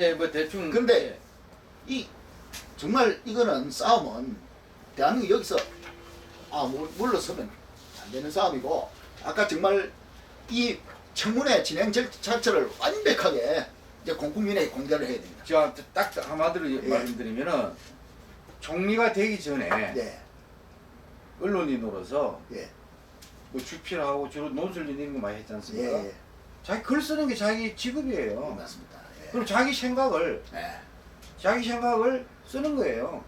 예, 뭐 대충. 근데 이 정말 이거는 싸움은 대한민국 여기서 물러서면 안 되는 싸움이고, 아까 정말 이 청문회 진행 자체를 완벽하게 이제 국민에게 공개를 해야 됩니다. 제가 딱 한마디로 예. 말씀드리면은 총리가 되기 전에 예, 언론인으로서 예, 뭐 주필하고 주로 논술 이런 거 많이 했지 않습니까? 예, 예. 자기 글 쓰는 게 자기 직업이에요. 맞습니다. 예. 그럼 자기 생각을 쓰는 거예요.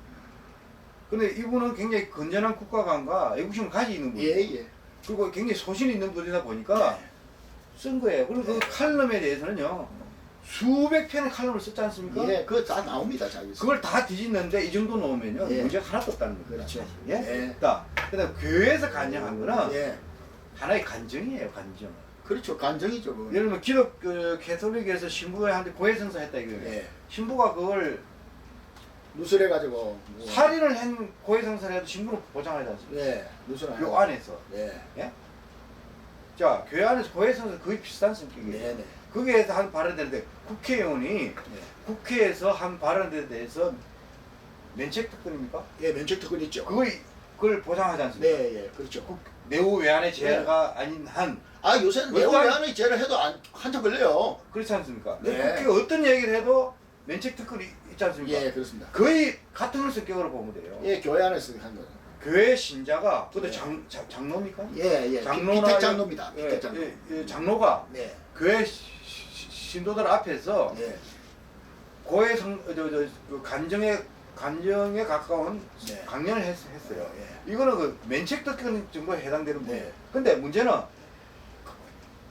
근데 이분은 굉장히 건전한 국가관과 애국심을 가지고 있는 분이에요. 예, 예. 그리고 굉장히 소신 있는 분이다 보니까 쓴 거예요. 그리고 그 칼럼에 대해서는요, 수백 편의 칼럼을 썼지 않습니까? 예, 그거 다 나옵니다, 자기. 그걸 다 뒤집는데 이 정도 놓으면요, 예. 문제가 하나도 없다는 거예요. 그렇죠. 예? 예. 그다음 교회에서 간증한 거는 예, 하나의 간증이에요, 간증. 그렇죠. 간정이죠, 그건. 예를 들면 기독 캐톨릭에서 신부한테 고해성사 했다 이거예요. 예. 신부가 그걸 누설해가지고. 살인을 한 고해성사를 해도 신부는 보장하지 않습니까? 예, 누설 요 안에서. 예, 자, 교회 안에서 고해성사 거의 비슷한 성격이에요. 네, 네. 거기에서 한 발언에 대해서 국회의원이 국회에서 한 발언에 대해서 면책 특권입니까? 예, 면책 특권 있죠. 그걸 보장하지 않습니까? 네, 예, 그렇죠. 내후 외환의 죄가 아닌 한 요새는 내후 외환의 죄를 해도 한참 걸려요. 그렇지 않습니까? 네. 국회가 어떤 얘기를 해도 면책 특권이 있지 않습니까? 예, 그렇습니다. 거의 같은 성격으로 보면 돼요. 예, 교회 안에서 한 거죠. 교회 신자가 그것도 예. 장로입니까? 예, 예. 장로나 피택 장로입니다. 예, 피택 장로. 예, 장로가 네, 교회 신도들 앞에서 예, 그 간정에 가까운 네. 강연을 했어요. 예. 이거는 그 면책 특권 정도에 해당되는 분이에요. 네. 근데 문제는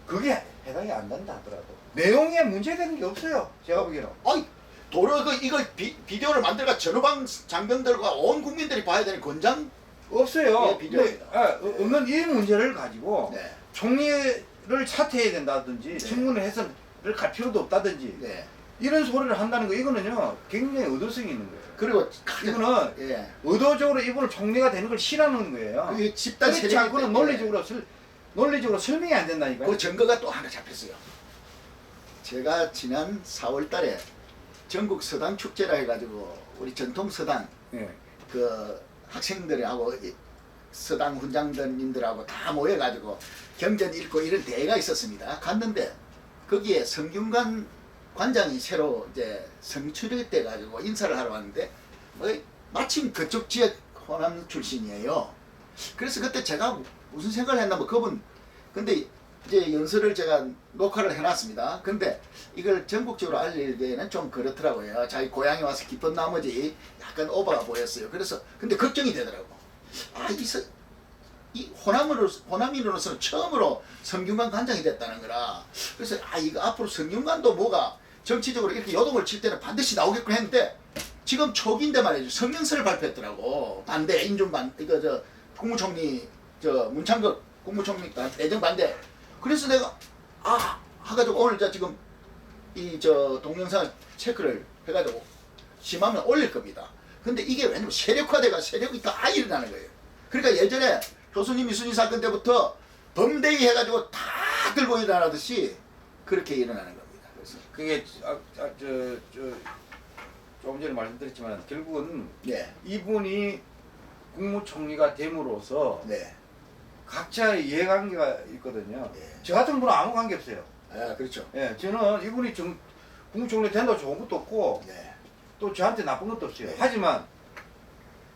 그게 해당이 안 된다 하더라도 내용에 문제되는 게 없어요. 제가 보기에는. 아이, 도로 이걸 비디오를 만들어가 전후방 장병들과 온 국민들이 봐야 되는 권장. 없어요. 예, 비디오입니다. 없는 이 문제를 가지고 네, 총리를 사퇴해야 된다든지 청문회 해서를 갈 필요도 없다든지 네. 이런 소리를 한다는 거 이거는요 굉장히 의도성이 있는 거예요. 그리고 이거는 예, 의도적으로 이분을 총리가 되는 걸 싫어하는 거예요. 그게 집단 그렇지 세력이 않고는 때문에. 논리적으로 설명이 안 된다니까요. 그 증거가 또 하나 잡혔어요. 제가 지난 4월 달에 전국 서당 축제라 해가지고 우리 전통 서당 예. 그 학생들하고 서당 훈장들님들하고 다 모여가지고 경전 읽고 이런 대회가 있었습니다. 갔는데 거기에 성균관 관장이 새로 이제 성추력이 돼가지고 인사를 하러 왔는데 마침 그쪽 지역 호남 출신이에요. 그래서 그때 제가 무슨 생각을 했나 그분 근데 이제 연설을 제가 녹화를 해놨습니다. 근데 이걸 전국적으로 알리기에는 좀 그렇더라고요. 자기 고향에 와서 기쁜 나머지 약간 오버가 보였어요. 그래서 근데 걱정이 되더라고. 이 호남인으로서는 처음으로 성균관 관장이 됐다는 거라. 그래서 이거 앞으로 성균관도 뭐가 정치적으로 이렇게 요동을 칠 때는 반드시 나오겠구나 했는데 지금 초기인데 말이죠. 성명서를 발표했더라고. 반대, 인준반, 국무총리, 문창극 국무총리 내정 반대. 그래서 내가, 해가지고 오늘 지금 동영상 체크를 해가지고 심하면 올릴 겁니다. 근데 이게 왜냐면 세력이 다 일어나는 거예요. 그러니까 예전에 교수님 이순신 사건 때부터 범대기 해가지고 다 들고 일어나듯이 그렇게 일어나는 겁니다. 그래서 그게 조금 전에 말씀드렸지만 결국은 네, 이분이 국무총리가 됨으로써 네, 각자의 이해관계가 있거든요. 네. 저 같은 분은 아무 관계 없어요. 그렇죠. 예, 저는 이분이 국무총리 된다고 좋은 것도 없고 네, 또 저한테 나쁜 것도 없어요. 네. 하지만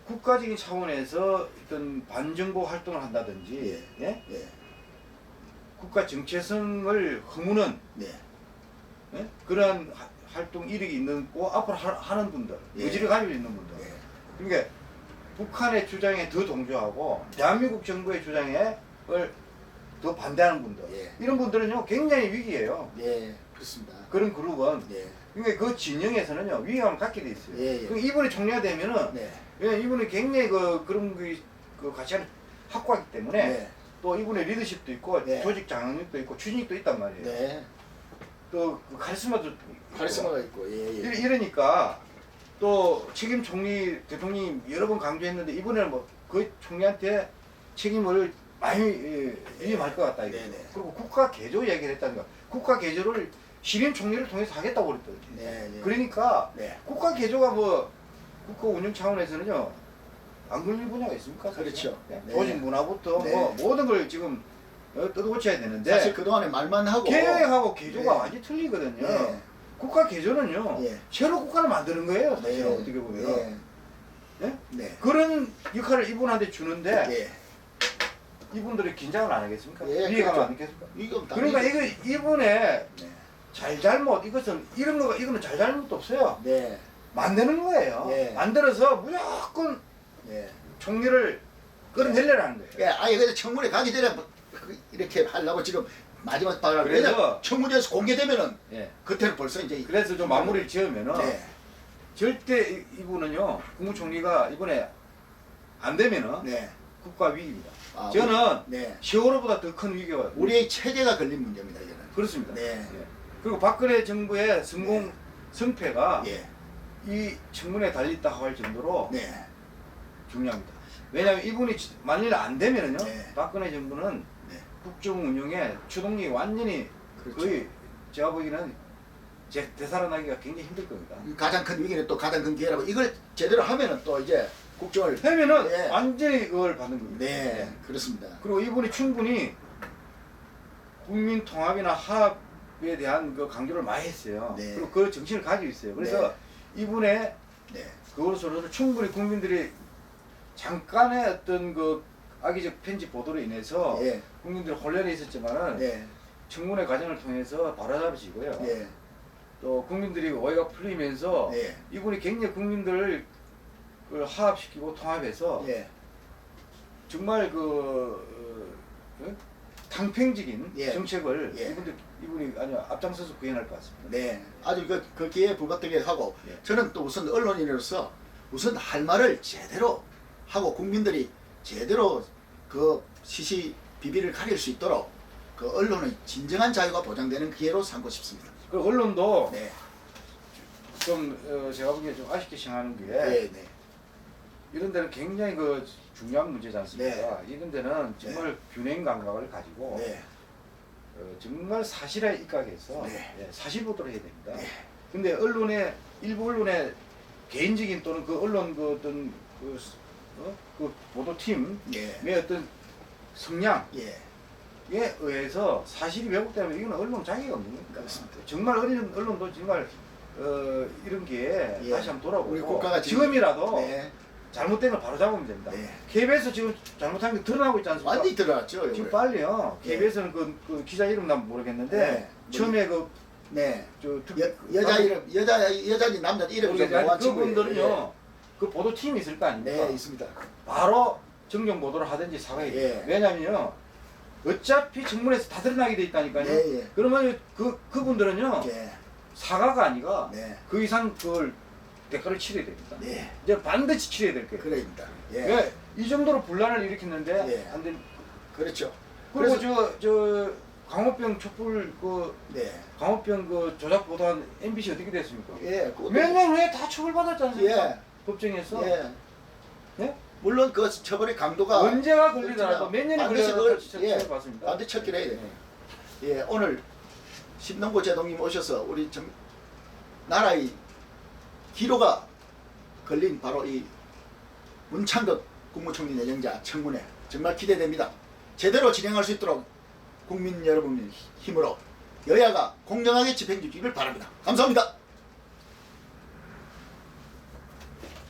국가적인 차원에서 어떤 반정보 활동을 한다든지 예? 네, 국가 정체성을 허무는 네, 예? 그런 활동 이력이 있는 거 앞으로 하는 분들, 예. 의지를 가지고 있는 분들. 네. 그러니까 북한의 주장에 더 동조하고 대한민국 정부의 주장에 더 반대하는 분들. 예. 이런 분들은요 굉장히 위기예요. 네, 그렇습니다. 그런 그룹은. 네, 그러니까 그 진영에서는요 위험을 갖게 돼 있어요. 예, 예. 그럼 이분이 총리가 되면은 네, 예, 이분이 굉장히 그런 그 가치를 확고하기 때문에 네, 또 이분의 리더십도 있고 네. 조직 장악력도 있고 추진력도 있단 말이에요. 네. 또그 카리스마도 있고. 카리스마가 있고, 예, 예. 이러니까 또 책임 총리 대통령이 여러 번 강조했는데 이번에는 그 총리한테 책임을 많이 위임할 것 같다 이거. 네네. 그리고 국가 개조 얘기를 했다는 거. 국가 개조를 신임 총리를 통해서 하겠다고 그랬거든요. 네, 네. 그러니까 네. 국가 개조가 뭐 국가 운영 차원에서는요 안 걸릴 분야가 있습니까? 사실? 그렇죠. 네. 네. 조직 문화부터 네. 뭐 모든 걸 지금 뜯어고쳐야 되는데 사실 그동안에 말만 하고 계획하고 개조가 네. 완전히 틀리거든요. 네. 국가 개조는요 예. 새로 국가를 만드는 거예요. 사실 네. 어떻게 보면 네? 네. 그런 역할을 이분한테 주는데 예. 이분들이 긴장을 안 하겠습니까? 예, 이해가 그렇죠. 안 되겠습니까? 이건 그러니까 이거 이분의 네. 잘잘못 이것은 이런 거가 이거는 잘잘못도 없어요. 네. 만드는 거예요. 예. 만들어서 무조건 네. 총리를 끌어내려라는 거예요. 예, 아예 그래서 청문회 가기 전에 뭐 이렇게 하려고 지금 마지막 발언. 그래서- 왜냐 청문회에서 공개되면은 예. 그때는 벌써 이제 그래서 좀 마무리를 지으면은 네. 절대 이분은요 국무총리가 이번에 안 되면은 네. 국가 위기입니다. 아, 저는 네. 세월호보다 더 큰 위기가 우리의 체제가 걸린 문제입니다, 이거는. 그렇습니다. 네. 예. 그리고 박근혜 정부의 성공 성패가 예. 이 청문회에 달려있다고 할 정도로 네. 중요합니다. 왜냐하면 이분이 만일 안 되면은요 네. 박근혜 정부는 네. 국정 운영에 주동력이 완전히 그렇죠. 거의 제가 보기에는 되살아나기가 굉장히 힘들 겁니다. 가장 큰 위기는 또 가장 큰 기회라고 이걸 제대로 하면은 또 이제 국정을 하면은 네. 완전히 그걸 받는 겁니다. 네, 그렇습니다. 그리고 이분이 충분히 국민 통합이나 화합에 대한 그 강조를 많이 했어요. 네. 그리고 그 정신을 가지고 있어요. 그래서 이분의 네. 그것으로서 충분히 국민들이 잠깐의 어떤 그 악의적 편집 보도로 인해서 예. 국민들이 혼란에 있었지만은 네. 청문회 과정을 통해서 바로잡으시고요. 네. 또 국민들이 오해가 풀리면서 네. 이분이 굉장히 국민들을 화합시키고 통합해서 네. 정말 당평적인 예. 정책을 예. 이분이 아니 앞장서서 구현할 것 같습니다. 네. 아주 그 기회에 부각되게 하고 예. 저는 또 우선 언론인으로서 우선 할 말을 제대로 하고 국민들이 제대로 그 시시비비를 가릴 수 있도록 그 언론의 진정한 자유가 보장되는 기회로 삼고 싶습니다. 그 언론도 네. 좀 제가 보기에 좀 아쉽게 생각하는 게 네. 네. 이런 데는 굉장히 그 중요한 문제지 않습니까? 네. 이런 데는 정말 균형 감각을 가지고 네. 정말 사실에 입각해서 네. 예, 사실 보도를 해야 됩니다. 네. 근데 언론의 일부 언론의 개인적인 또는 그 언론 그 어떤 그 보도팀의 예. 어떤 성향 예. 에 의해서 사실이 왜곡되면 이건 언론 자격이 없는 겁니다. 그렇습니다. 정말 어린 언론도 정말 이런 게 예. 다시 한번 돌아보고 우리 국가가 지금이라도 네. 잘못된 걸 바로 잡으면 됩니다. 네. KBS 지금 잘못한 게 드러나고 있지 않습니까? 완전히 들어갔죠. 지금 이번에. 빨리요. 예. KBS는 그 기자 이름 난 모르겠는데 네. 처음에 네. 그 여자 이름 여자지 남자 이름 좀 모아친 그분들은요 그 보도팀이 있을 거 아닙니까? 네, 있습니다. 바로 정정 보도를 하든지 사과해야 돼요. 예. 왜냐면요 어차피 청문회에서 다 드러나게 돼 있다니까요. 예, 예. 그러면 그분들은요 예. 사과가 아니라 네. 그 이상 그걸 대가를 치러야 됩니다. 네. 이제 반드시 치러야 될 거예요. 그래입니다. 예. 왜? 이 정도로 분란을 일으켰는데 예. 안 된. 그렇죠. 그리고 그래서 저 광우병 촛불 네. 광우병 그 조작 보도한 MBC 어떻게 됐습니까? 예. 그것도- 몇 년 후에 다 처벌받았지 않습니까? 예. 법정에서. 예. 예? 물론 그 처벌의 강도가 언제가 걸리더라도 몇 년이 반드시 걸려도 그걸- 예. 처벌받습니다. 반드시 척결해야 돼요. 예. 오늘 신동구 제동님 오셔서 우리 좀 나라의 기로가 걸린 바로 이 문창덕 국무총리 내정자 청문회 정말 기대됩니다. 제대로 진행할 수 있도록 국민 여러분의 힘으로 여야가 공정하게 집행해 주기를 바랍니다. 감사합니다.